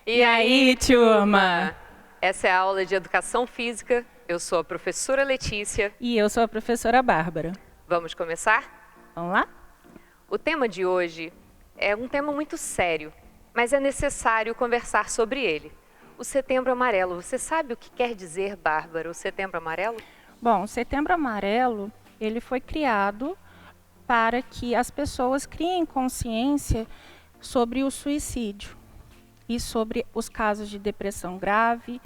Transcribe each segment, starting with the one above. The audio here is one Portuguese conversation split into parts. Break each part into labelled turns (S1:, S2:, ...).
S1: E aí, turma?
S2: Essa é a aula de Educação Física. Eu sou a professora Letícia.
S1: E eu sou a professora Bárbara.
S2: Vamos começar?
S1: Vamos lá?
S2: O tema de hoje é um tema muito sério, mas é necessário conversar sobre ele. O Setembro Amarelo. Você sabe o que quer dizer, Bárbara, o Setembro Amarelo?
S1: Bom, o Setembro Amarelo, ele foi criado para que as pessoas criem consciência sobre o suicídio e sobre os casos de depressão grave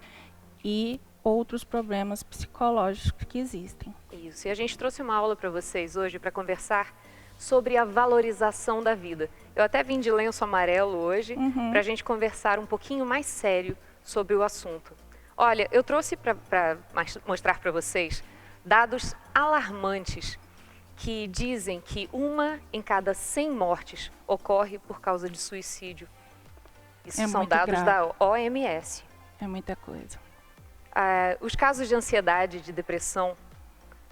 S1: e outros problemas psicológicos que existem.
S2: Isso, e a gente trouxe uma aula para vocês hoje para conversar sobre a valorização da vida. Eu até vim de lenço amarelo hoje para a gente conversar um pouquinho mais sério sobre o assunto. Olha, eu trouxe para mostrar para vocês dados alarmantes que dizem que 1 em cada 100 mortes ocorre por causa de suicídio. Isso são dados da OMS.
S1: É muita coisa.
S2: Os casos de ansiedade, de depressão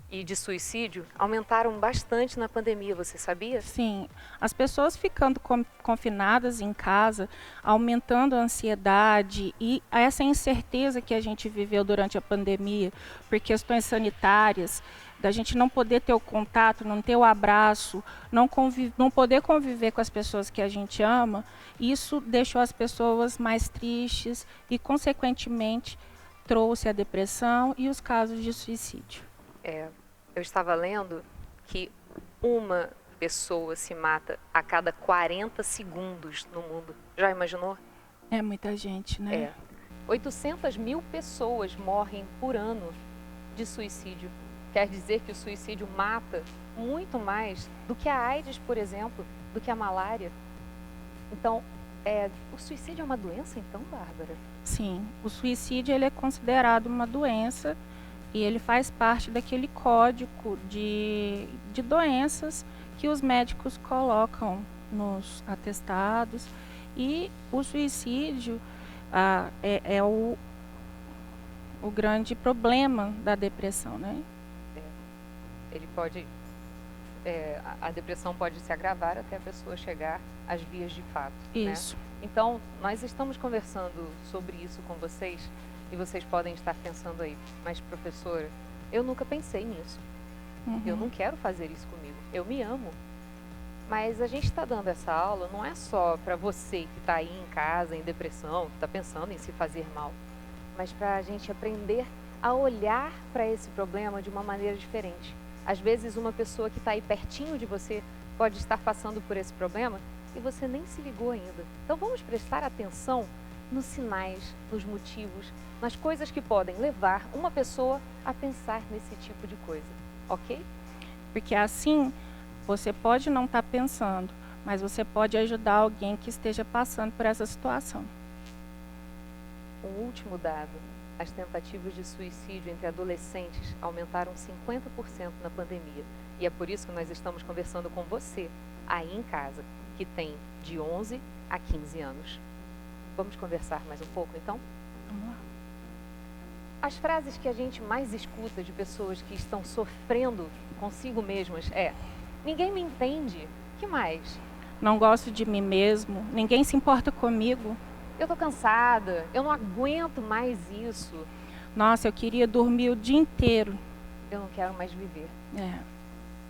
S2: e de suicídio aumentaram bastante na pandemia, você sabia?
S1: Sim, as pessoas ficando confinadas em casa, aumentando a ansiedade e essa incerteza que a gente viveu durante a pandemia, por questões sanitárias, da gente não poder ter o contato, não ter o abraço, não poder conviver com as pessoas que a gente ama, isso deixou as pessoas mais tristes e, consequentemente, trouxe a depressão e os casos de suicídio.
S2: Eu estava lendo que uma pessoa se mata a cada 40 segundos no mundo. Já imaginou?
S1: É muita gente, né?
S2: 800 mil pessoas morrem por ano de suicídio. Quer dizer que o suicídio mata muito mais do que a AIDS, por exemplo, do que a malária. Então, o suicídio é uma doença, então, Bárbara?
S1: Sim, o suicídio ele é considerado uma doença e ele faz parte daquele código de doenças que os médicos colocam nos atestados. E o suicídio é o grande problema da depressão, né?
S2: Ele pode, a depressão pode se agravar até a pessoa chegar às vias de fato.
S1: Isso.
S2: Né? Então, nós estamos conversando sobre isso com vocês e vocês podem estar pensando aí, mas professora, eu nunca pensei nisso. Eu não quero fazer isso comigo. Eu me amo. Mas a gente está dando essa aula não é só para você que está aí em casa, em depressão, que está pensando em se fazer mal, mas para a gente aprender a olhar para esse problema de uma maneira diferente. Às vezes uma pessoa que está aí pertinho de você pode estar passando por esse problema e você nem se ligou ainda. Então vamos prestar atenção nos sinais, nos motivos, nas coisas que podem levar uma pessoa a pensar nesse tipo de coisa, ok?
S1: Porque assim, você pode não estar pensando, mas você pode ajudar alguém que esteja passando por essa situação.
S2: Um último dado, as tentativas de suicídio entre adolescentes aumentaram 50% na pandemia. E é por isso que nós estamos conversando com você, aí em casa, que tem de 11 a 15 anos. Vamos conversar mais um pouco, então?
S1: Vamos lá.
S2: As frases que a gente mais escuta de pessoas que estão sofrendo consigo mesmas ninguém me entende. Que mais?
S1: Não gosto de mim mesmo, ninguém se importa comigo.
S2: Eu tô cansada, eu não aguento mais isso.
S1: Nossa, eu queria dormir o dia inteiro.
S2: Eu não quero mais viver.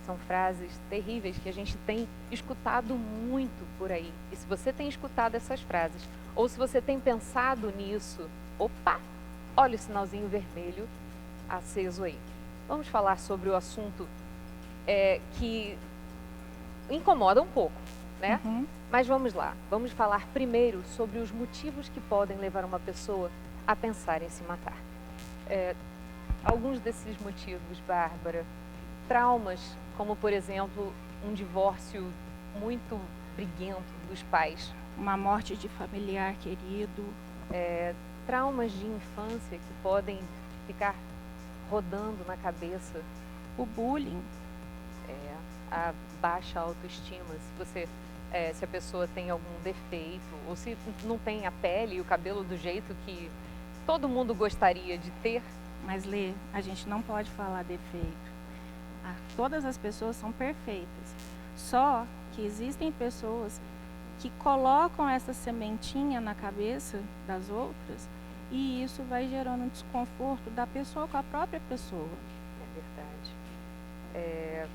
S2: São frases terríveis que a gente tem escutado muito por aí. E se você tem escutado essas frases, ou se você tem pensado nisso, opa, olha o sinalzinho vermelho aceso aí. Vamos falar sobre o assunto que incomoda um pouco, né? Mas vamos lá, vamos falar primeiro sobre os motivos que podem levar uma pessoa a pensar em se matar. Alguns desses motivos, Bárbara, traumas, como por exemplo, um divórcio muito briguento dos pais.
S1: Uma morte de familiar querido.
S2: Traumas de infância que podem ficar rodando na cabeça.
S1: O bullying.
S2: A baixa autoestima, se a pessoa tem algum defeito, ou se não tem a pele e o cabelo do jeito que todo mundo gostaria de ter.
S1: Mas, Lê, a gente não pode falar defeito. Todas as pessoas são perfeitas. Só que existem pessoas que colocam essa sementinha na cabeça das outras, e isso vai gerando um desconforto da pessoa com a própria pessoa.
S2: É verdade.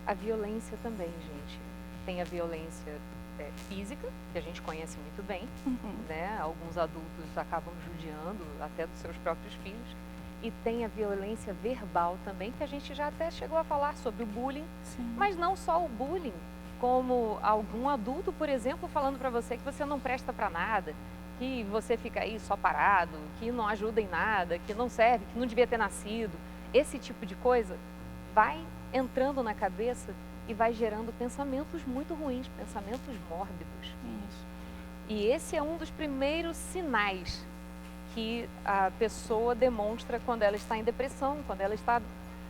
S2: A violência também, gente. Tem a violência física, que a gente conhece muito bem, né? Alguns adultos acabam judiando até dos seus próprios filhos. E tem a violência verbal também, que a gente já até chegou a falar sobre o bullying.
S1: Sim.
S2: Mas não só o bullying, como algum adulto, por exemplo, falando para você que você não presta para nada, que você fica aí só parado, que não ajuda em nada, que não serve, que não devia ter nascido. Esse tipo de coisa vai entrando na cabeça e vai gerando pensamentos muito ruins, pensamentos mórbidos.
S1: Isso.
S2: E esse é um dos primeiros sinais que a pessoa demonstra quando ela está em depressão, quando ela está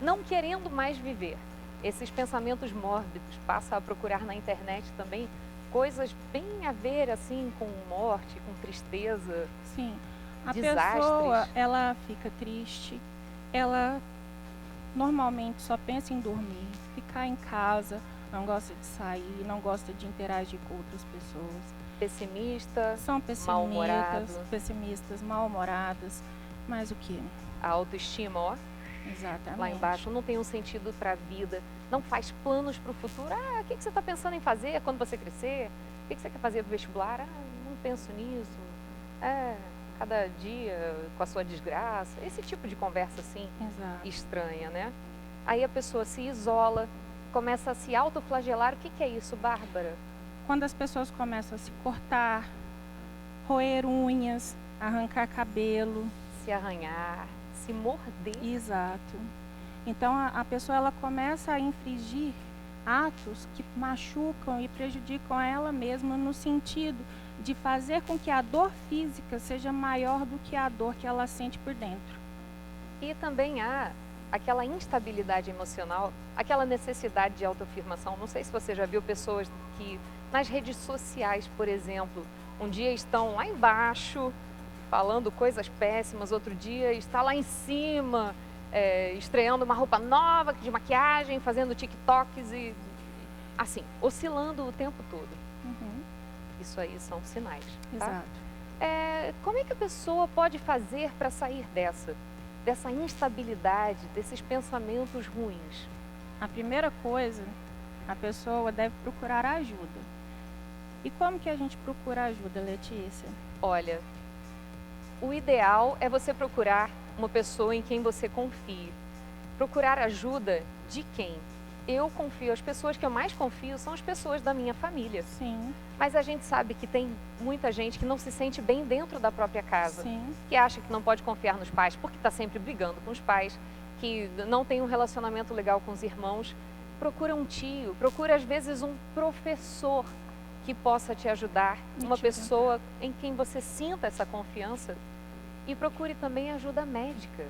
S2: não querendo mais viver. Esses pensamentos mórbidos, passa a procurar na internet também coisas bem a ver assim com morte, com tristeza.
S1: Sim. A
S2: desastres.
S1: pessoa, ela fica triste, ela normalmente só pensa em dormir, ficar em casa, não gosta de sair, não gosta de interagir com outras pessoas.
S2: Pessimista,
S1: São pessimistas, mal-humoradas, mas o que?
S2: A autoestima, ó,
S1: Exatamente.
S2: lá embaixo, não tem um sentido para a vida, não faz planos para o futuro. O que você está pensando em fazer quando você crescer? O que você quer fazer do vestibular? Não penso nisso. Cada dia com a sua desgraça. Esse tipo de conversa assim,
S1: Exato.
S2: estranha, né? Aí a pessoa se isola, começa a se autoflagelar. O que é isso, Bárbara?
S1: Quando as pessoas começam a se cortar, roer unhas, arrancar cabelo.
S2: Se arranhar, se morder.
S1: Exato. Então a pessoa ela começa a infringir atos que machucam e prejudicam ela mesma no sentido de fazer com que a dor física seja maior do que a dor que ela sente por dentro.
S2: E também há aquela instabilidade emocional, aquela necessidade de autoafirmação. Não sei se você já viu pessoas que nas redes sociais, por exemplo, um dia estão lá embaixo falando coisas péssimas, outro dia está lá em cima estreando uma roupa nova de maquiagem, fazendo TikToks e assim, oscilando o tempo todo. Isso aí são sinais, tá?
S1: Exato.
S2: Como é que a pessoa pode fazer para sair dessa instabilidade, desses pensamentos ruins?
S1: A primeira coisa, a pessoa deve procurar ajuda. E como que a gente procura ajuda, Letícia?
S2: Olha, o ideal é você procurar uma pessoa em quem você confie. Procurar ajuda de quem? Eu confio, as pessoas que eu mais confio são as pessoas da minha família.
S1: Sim.
S2: Mas a gente sabe que tem muita gente que não se sente bem dentro da própria casa.
S1: Sim.
S2: Que acha que não pode confiar nos pais porque está sempre brigando com os pais, que não tem um relacionamento legal com os irmãos. Procura um tio, procura às vezes um professor que possa te ajudar, uma pessoa em quem você sinta essa confiança. E procure também ajuda médica.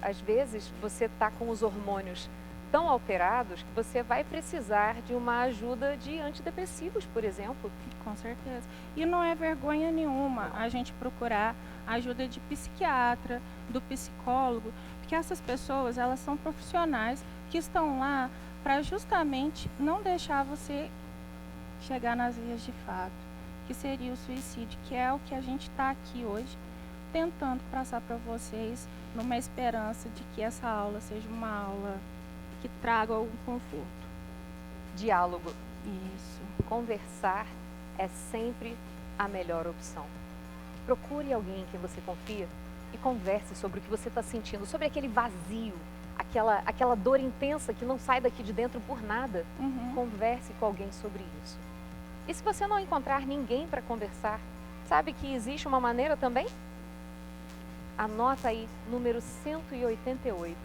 S2: Às vezes você está com os hormônios tão alterados que você vai precisar de uma ajuda de antidepressivos, por exemplo.
S1: Com certeza. E não é vergonha nenhuma a gente procurar ajuda de psiquiatra, do psicólogo, porque essas pessoas, elas são profissionais que estão lá para justamente não deixar você chegar nas vias de fato, que seria o suicídio, que é o que a gente está aqui hoje tentando passar para vocês, numa esperança de que essa aula seja uma aula que traga algum conforto.
S2: Diálogo.
S1: Isso.
S2: Conversar é sempre a melhor opção. Procure alguém em quem você confia e converse sobre o que você está sentindo, sobre aquele vazio, aquela dor intensa que não sai daqui de dentro por nada. Converse com alguém sobre isso. E se você não encontrar ninguém para conversar, sabe que existe uma maneira também? Anota aí, número 188.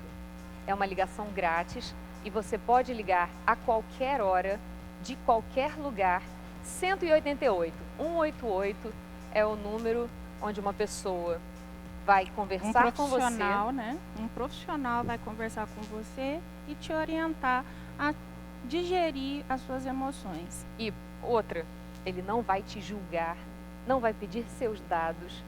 S2: É uma ligação grátis e você pode ligar a qualquer hora, de qualquer lugar. 188. 188 é o número onde uma pessoa vai conversar com você.
S1: Né? Um profissional vai conversar com você e te orientar a digerir as suas emoções.
S2: E outra, ele não vai te julgar, não vai pedir seus dados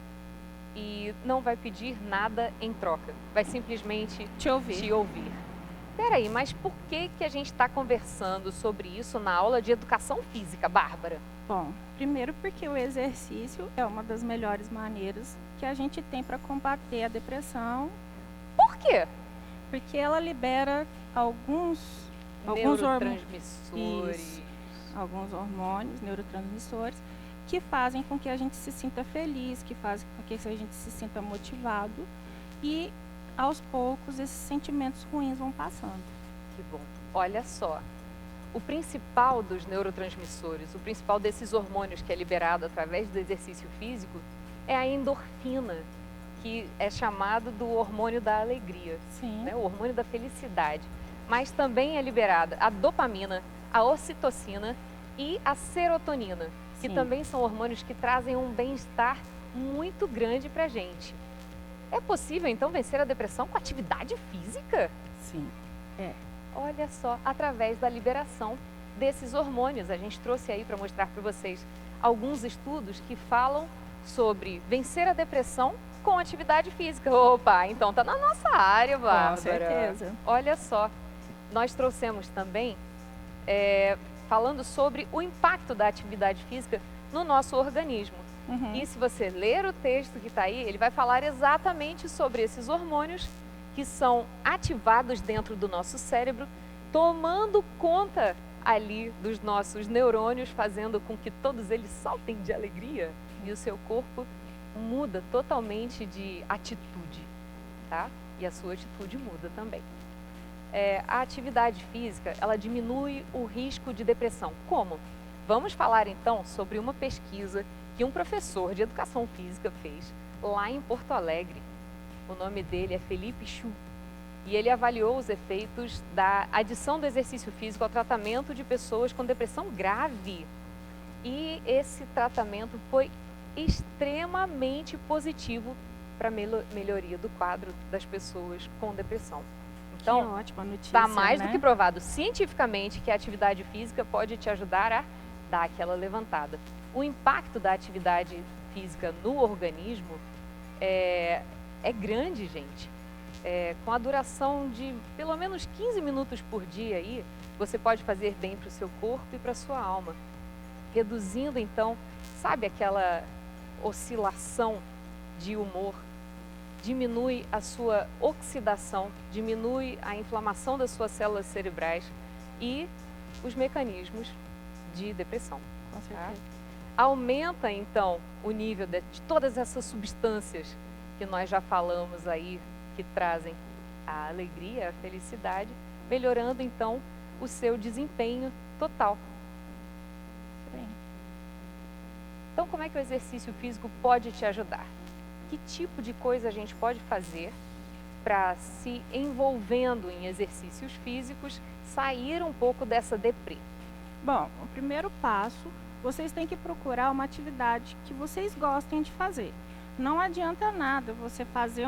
S2: e não vai pedir nada em troca. Vai simplesmente
S1: te ouvir.
S2: Peraí, mas por que a gente está conversando sobre isso na aula de educação física, Bárbara?
S1: Bom, primeiro porque o exercício é uma das melhores maneiras que a gente tem para combater a depressão.
S2: Por quê?
S1: Porque ela libera alguns
S2: neurotransmissores.
S1: Alguns hormônios, neurotransmissores, que fazem com que a gente se sinta feliz, que fazem com que a gente se sinta motivado e, aos poucos, esses sentimentos ruins vão passando.
S2: Que bom. Olha só, o principal dos neurotransmissores, o principal desses hormônios que é liberado através do exercício físico é a endorfina, que é chamado do hormônio da alegria, né? O hormônio da felicidade. Mas também é liberada a dopamina, a ocitocina e a serotonina, que também são hormônios que trazem um bem-estar muito grande para a gente. É possível, então, vencer a depressão com atividade física?
S1: Sim, é.
S2: Olha só, através da liberação desses hormônios. A gente trouxe aí para mostrar para vocês alguns estudos que falam sobre vencer a depressão com atividade física. Opa, então tá na nossa área, Bárbara.
S1: Com certeza.
S2: Olha só, nós trouxemos também, falando sobre o impacto da atividade física no nosso organismo. E se você ler o texto que está aí, ele vai falar exatamente sobre esses hormônios que são ativados dentro do nosso cérebro, tomando conta ali dos nossos neurônios, fazendo com que todos eles saltem de alegria e o seu corpo muda totalmente de atitude, tá? E a sua atitude muda também. A atividade física, ela diminui o risco de depressão. Como? Vamos falar então sobre uma pesquisa que um professor de educação física fez lá em Porto Alegre. O nome dele é Felipe Chu. E ele avaliou os efeitos da adição do exercício físico ao tratamento de pessoas com depressão grave. E esse tratamento foi extremamente positivo para a melhoria do quadro das pessoas com depressão. Então,
S1: que ótima notícia,
S2: está mais
S1: né?
S2: do que provado cientificamente que a atividade física pode te ajudar a dar aquela levantada. O impacto da atividade física no organismo é grande, gente. Com a duração de pelo menos 15 minutos por dia aí, você pode fazer bem para o seu corpo e para a sua alma. Reduzindo, então, sabe aquela oscilação de humor? Diminui a sua oxidação, diminui a inflamação das suas células cerebrais e os mecanismos de depressão.
S1: Com certeza.
S2: Tá? Aumenta, então, o nível de todas essas substâncias que nós já falamos aí, que trazem a alegria, a felicidade, melhorando, então, o seu desempenho total.
S1: Sim.
S2: Então, como é que o exercício físico pode te ajudar? Que tipo de coisa a gente pode fazer para, se envolvendo em exercícios físicos, sair um pouco dessa deprê?
S1: Bom, o primeiro passo, vocês têm que procurar uma atividade que vocês gostem de fazer. Não adianta nada você fazer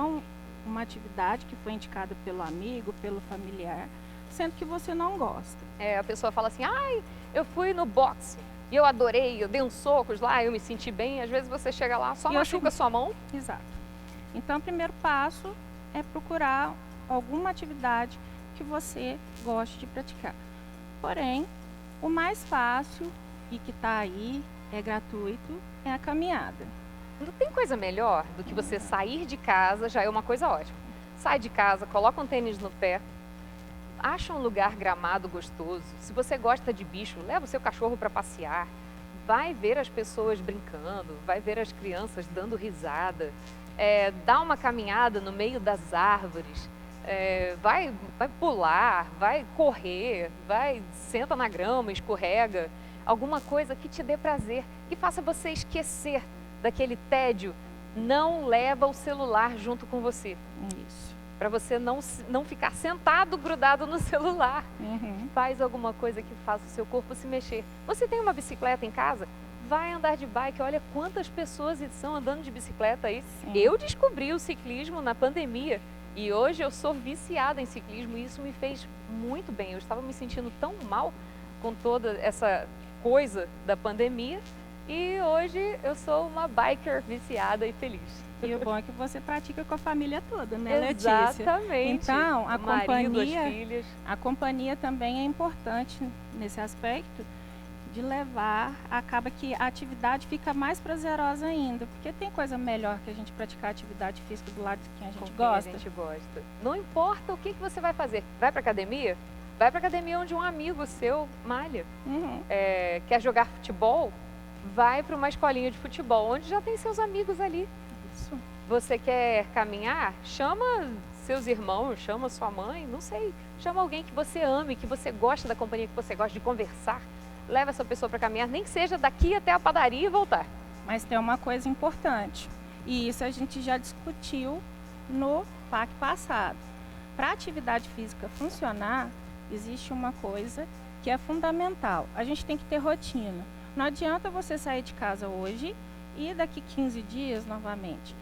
S1: uma atividade que foi indicada pelo amigo, pelo familiar, sendo que você não gosta.
S2: A pessoa fala assim, ai, eu fui no boxe e eu adorei, eu dei uns socos lá, eu me senti bem. Às vezes você chega lá, só machuca sua mão.
S1: Exato. Então, o primeiro passo é procurar alguma atividade que você goste de praticar. Porém, o mais fácil e que está aí, é gratuito, é a caminhada.
S2: Não tem coisa melhor do que você sair de casa, já é uma coisa ótima. Sai de casa, coloca um tênis no pé, acha um lugar gramado gostoso. Se você gosta de bicho, leva o seu cachorro para passear. Vai ver as pessoas brincando, vai ver as crianças dando risada. Dá uma caminhada no meio das árvores. Vai pular, vai correr, senta na grama, escorrega. Alguma coisa que te dê prazer, que faça você esquecer daquele tédio. Não leva o celular junto com você.
S1: Isso.
S2: Para você não ficar sentado, grudado no celular. Faz alguma coisa que faça o seu corpo se mexer. Você tem uma bicicleta em casa? Vai andar de bike. Olha quantas pessoas estão andando de bicicleta aí. Sim. Eu descobri o ciclismo na pandemia e hoje eu sou viciada em ciclismo e isso me fez muito bem. Eu estava me sentindo tão mal com toda essa coisa da pandemia E hoje eu sou uma biker viciada e feliz.
S1: E o bom é que você pratica com a família toda, né, Letícia?
S2: Exatamente.
S1: Então,
S2: o marido, as filhas.
S1: a companhia também é importante nesse aspecto de levar, acaba que a atividade fica mais prazerosa ainda, porque tem coisa melhor que a gente praticar atividade física do lado de quem a gente gosta.
S2: A gente gosta. Não importa o que você vai fazer. Vai pra academia? Vai pra academia onde um amigo seu malha. Quer jogar futebol? Vai para uma escolinha de futebol, onde já tem seus amigos ali.
S1: Isso.
S2: Você quer caminhar? Chama seus irmãos, chama sua mãe, não sei. Chama alguém que você ame, que você gosta da companhia, que você gosta de conversar. Leva essa pessoa para caminhar, nem que seja daqui até a padaria e voltar.
S1: Mas tem uma coisa importante, e isso a gente já discutiu no PAC passado. Para a atividade física funcionar, existe uma coisa que é fundamental. A gente tem que ter rotina. Não adianta você sair de casa hoje e daqui 15 dias novamente.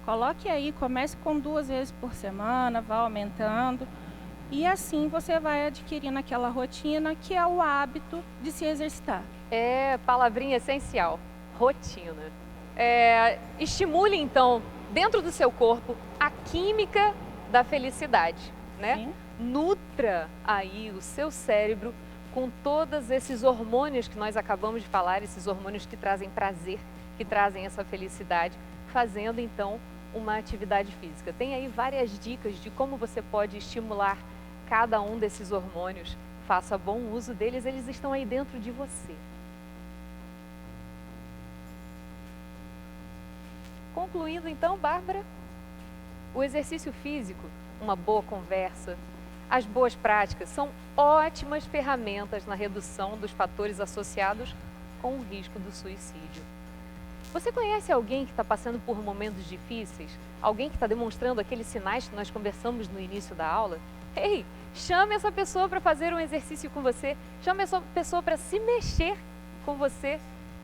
S1: Coloque aí, comece com 2 vezes por semana, vá aumentando. E assim você vai adquirindo aquela rotina que é o hábito de se exercitar.
S2: Palavrinha essencial, rotina. Estimule então, dentro do seu corpo, a química da felicidade, né?
S1: Sim.
S2: Nutra aí o seu cérebro com todos esses hormônios que nós acabamos de falar, esses hormônios que trazem prazer, que trazem essa felicidade, fazendo então uma atividade física. Tem aí várias dicas de como você pode estimular cada um desses hormônios. Faça bom uso deles, eles estão aí dentro de você. Concluindo então, Bárbara, o exercício físico, uma boa conversa, as boas práticas são ótimas ferramentas na redução dos fatores associados com o risco do suicídio. Você conhece alguém que está passando por momentos difíceis? Alguém que está demonstrando aqueles sinais que nós conversamos no início da aula? Ei, chame essa pessoa para fazer um exercício com você. Chame essa pessoa para se mexer com você.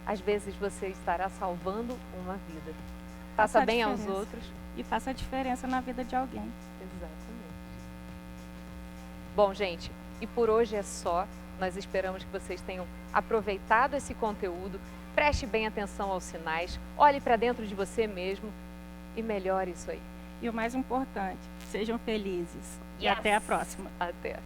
S2: Às vezes você estará salvando uma vida. Faça bem aos outros.
S1: E faça a diferença na vida de alguém.
S2: Exatamente. Bom, gente, e por hoje é só. Nós esperamos que vocês tenham aproveitado esse conteúdo. Preste bem atenção aos sinais, olhe para dentro de você mesmo e melhore isso aí.
S1: E o mais importante, sejam felizes. E
S2: Yes!
S1: até a próxima.
S2: Até.